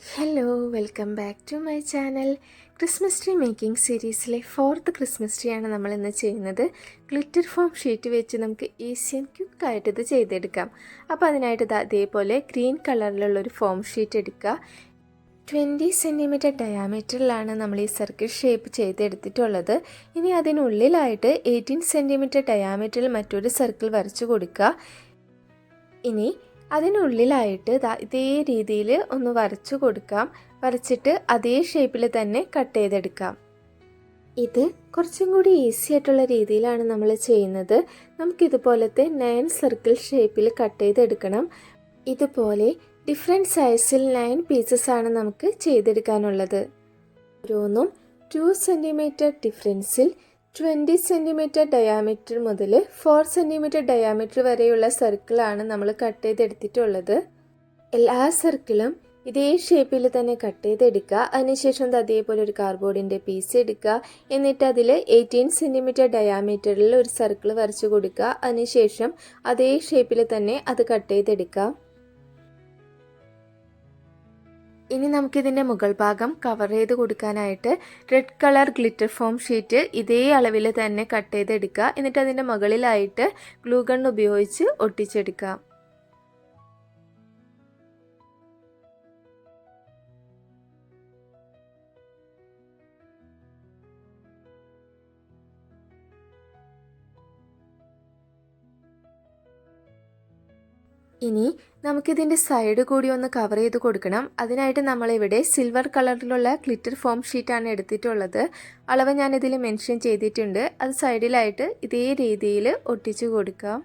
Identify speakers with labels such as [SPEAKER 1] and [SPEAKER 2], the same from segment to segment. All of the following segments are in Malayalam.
[SPEAKER 1] Hello, welcome back to my channel. Christmas tree making സീരീസിലെ 4th ക്രിസ്മസ് ട്രീ ആണ് നമ്മൾ ഇന്ന് ചെയ്യുന്നത്. ഗ്ലിറ്റർ ഫോം ഷീറ്റ് വെച്ച് നമുക്ക് ഈസി ആൻഡ് ക്വിക്കായിട്ട് ഇത് ചെയ്തെടുക്കാം. അപ്പോൾ അതിനായിട്ട് അതേപോലെ ഗ്രീൻ കളറിലുള്ളൊരു ഫോം ഷീറ്റ് എടുക്കുക. 20 സെൻറ്റിമീറ്റർ ഡയാമീറ്ററിലാണ് നമ്മൾ ഈ സർക്കിൾ ഷേപ്പ് ചെയ്തെടുത്തിട്ടുള്ളത്. ഇനി അതിനുള്ളിലായിട്ട് 18 സെൻറ്റിമീറ്റർ ഡയാമീറ്ററിൽ മറ്റൊരു സർക്കിൾ വരച്ചു കൊടുക്കുക. ഇനി അതിനുള്ളിലായിട്ട് ഇതേ രീതിയിൽ ഒന്ന് വരച്ചു കൊടുക്കാം. വരച്ചിട്ട് അതേ ഷേപ്പിൽ തന്നെ കട്ട് ചെയ്തെടുക്കാം. ഇത് കുറച്ചും കൂടി ഈസി ആയിട്ടുള്ള രീതിയിലാണ് നമ്മൾ ചെയ്യുന്നത്. നമുക്കിതുപോലത്തെ 9 സർക്കിൾ ഷേപ്പിൽ കട്ട് ചെയ്തെടുക്കണം. ഇതുപോലെ ഡിഫറെൻറ്റ് സൈസിൽ 9 പീസസ് ആണ് നമുക്ക് ചെയ്തെടുക്കാനുള്ളത്. ഓരോന്നും 2 സെൻറ്റിമീറ്റർ ഡിഫറൻസിൽ 20 സെൻറ്റിമീറ്റർ ഡയാമീറ്റർ മുതൽ 4 സെൻറ്റിമീറ്റർ ഡയാമീറ്റർ വരെയുള്ള സർക്കിളാണ് നമ്മൾ കട്ട് ചെയ്തെടുത്തിട്ടുള്ളത്. എല്ലാ സർക്കിളും ഇതേ ഷേപ്പിൽ തന്നെ കട്ട് ചെയ്തെടുക്കുക. അതിനുശേഷം അതേപോലെ ഒരു കാർഡ്ബോർഡിൻ്റെ പീസ് എടുക്കുക. എന്നിട്ട് അതിൽ 18 സെൻറ്റിമീറ്റർ ഡയാമീറ്ററിൽ ഒരു സർക്കിൾ വരച്ചു കൊടുക്കുക. അതിനുശേഷം അതേ ഷേപ്പിൽ തന്നെ അത് കട്ട് ചെയ്തെടുക്കുക. ഇനി നമുക്കിതിൻ്റെ മുകൾ ഭാഗം കവർ ചെയ്ത് കൊടുക്കാനായിട്ട് red colour glitter form sheet ഇതേ അളവിൽ തന്നെ കട്ട് ചെയ്തെടുക്കുക. എന്നിട്ട് അതിൻ്റെ മുകളിലായിട്ട് ഗ്ലൂ ഗൺ ഉപയോഗിച്ച് ഒട്ടിച്ചെടുക്കുക. ഇനി നമുക്കിതിൻ്റെ സൈഡ് കൂടി ഒന്ന് കവർ ചെയ്ത് കൊടുക്കണം. അതിനായിട്ട് നമ്മളിവിടെ സിൽവർ കളറിലുള്ള ഗ്ലിറ്റർ ഫോം ഷീറ്റാണ് എടുത്തിട്ടുള്ളത്. അളവ് ഞാനിതിൽ മെൻഷൻ ചെയ്തിട്ടുണ്ട്. അത് സൈഡിലായിട്ട് ഇതേ രീതിയിൽ ഒട്ടിച്ചു കൊടുക്കാം.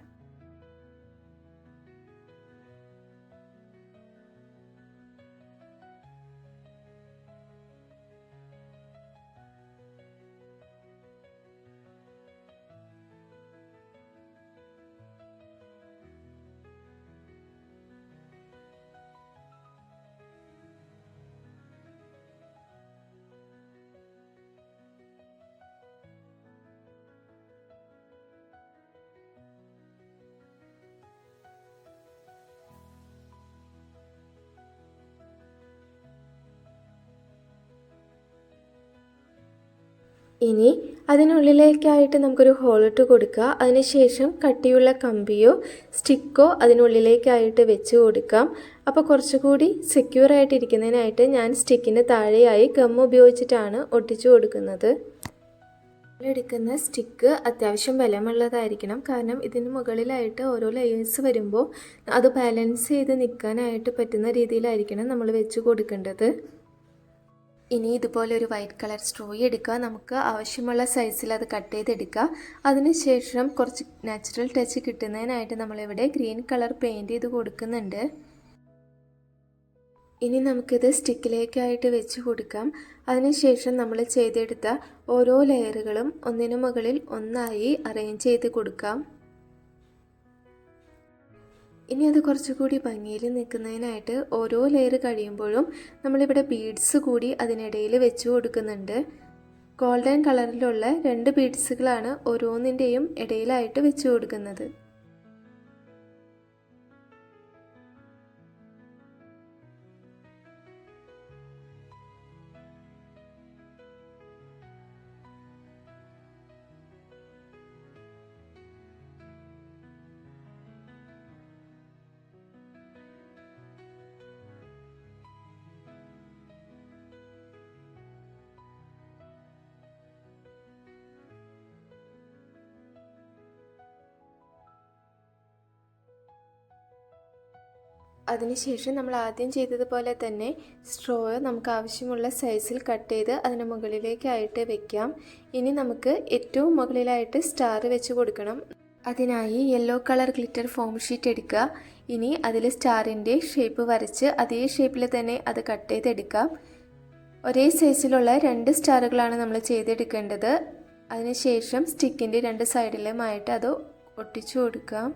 [SPEAKER 1] ഇനി അതിനുള്ളിലേക്കായിട്ട് നമുക്കൊരു ഹോളിട്ട് കൊടുക്കുക. അതിനുശേഷം കട്ടിയുള്ള കമ്പിയോ സ്റ്റിക്കോ അതിനുള്ളിലേക്കായിട്ട് വെച്ച് കൊടുക്കാം. അപ്പോൾ കുറച്ചുകൂടി സെക്യൂർ ആയിട്ടിരിക്കുന്നതിനായിട്ട് ഞാൻ സ്റ്റിക്കിന് താഴെയായി ഗം ഉപയോഗിച്ചിട്ടാണ് ഒട്ടിച്ചു കൊടുക്കുന്നത്. എടുക്കുന്ന സ്റ്റിക്ക് അത്യാവശ്യം ബലമുള്ളതായിരിക്കണം. കാരണം ഇതിന് മുകളിലായിട്ട് ഓരോ ലെയേഴ്സ് വരുമ്പോൾ അത് ബാലൻസ് ചെയ്ത് നിൽക്കാനായിട്ട് പറ്റുന്ന രീതിയിലായിരിക്കണം നമ്മൾ വെച്ച് കൊടുക്കേണ്ടത്. ഇനി ഇതുപോലെ ഒരു വൈറ്റ് കളർ സ്ട്രോ എടുക്കുക. നമുക്ക് ആവശ്യമുള്ള സൈസിൽ അത് കട്ട് ചെയ്തെടുക്കുക. അതിനുശേഷം കുറച്ച് നാച്ചുറൽ ടച്ച് കിട്ടുന്നതിനായിട്ട് നമ്മളിവിടെ ഗ്രീൻ കളർ പെയിൻറ് ചെയ്ത് കൊടുക്കുന്നുണ്ട്. ഇനി നമുക്കിത് സ്റ്റിക്കിലേക്കായിട്ട് വെച്ച് കൊടുക്കാം. അതിനുശേഷം നമ്മൾ ചെയ്തെടുത്ത ഓരോ ലെയറുകളും ഒന്നിനു മുകളിൽ ഒന്നായി അറേഞ്ച് ചെയ്ത് കൊടുക്കാം. ഇനി അത് കുറച്ചുകൂടി ഭംഗിയിൽ നിൽക്കുന്നതിനായിട്ട് ഓരോ ലെയർ കഴിയുമ്പോഴും നമ്മളിവിടെ ബീഡ്സ് കൂടി അതിനിടയിൽ വെച്ച് കൊടുക്കുന്നുണ്ട്. ഗോൾഡൻ കളറിലുള്ള 2 ബീഡ്സുകളാണ് ഓരോന്നിൻ്റെയും ഇടയിലായിട്ട് വെച്ച് കൊടുക്കുന്നത്. അതിനുശേഷം നമ്മൾ ആദ്യം ചെയ്തതുപോലെ തന്നെ സ്ട്രോ നമുക്ക് ആവശ്യമുള്ള സൈസിൽ കട്ട് ചെയ്ത് അതിന് മുകളിലേക്കായിട്ട് വെക്കാം. ഇനി നമുക്ക് ഏറ്റവും മുകളിലായിട്ട് സ്റ്റാർ വെച്ച് കൊടുക്കണം. അതിനായി yellow colour glitter form sheet എടുക്കുക. ഇനി അതിൽ സ്റ്റാറിൻ്റെ ഷേപ്പ് വരച്ച് അതേ ഷേപ്പിൽ തന്നെ അത് കട്ട് ചെയ്തെടുക്കാം. ഒരേ സൈസിലുള്ള 2 സ്റ്റാറുകളാണ് നമ്മൾ ചെയ്തെടുക്കേണ്ടത്. അതിനുശേഷം സ്റ്റിക്കിൻ്റെ 2 സൈഡിലുമായിട്ട് അത് ഒട്ടിച്ചു കൊടുക്കാം.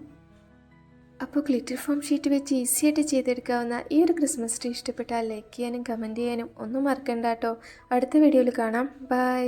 [SPEAKER 1] അപ്പോൾ ഗ്ലിറ്റർ ഫോം ഷീറ്റ് വെച്ച് ഈസി ആയിട്ട് ചെയ്തെടുക്കാവുന്ന ഈ ഒരു ക്രിസ്മസ് ട്രീ ഇഷ്ടപ്പെട്ടാൽ ലൈക്ക് ചെയ്യാനും കമൻറ്റ് ചെയ്യാനും ഒന്നും മറക്കണ്ട കേട്ടോ. അടുത്ത വീഡിയോയിൽ കാണാം. ബൈ.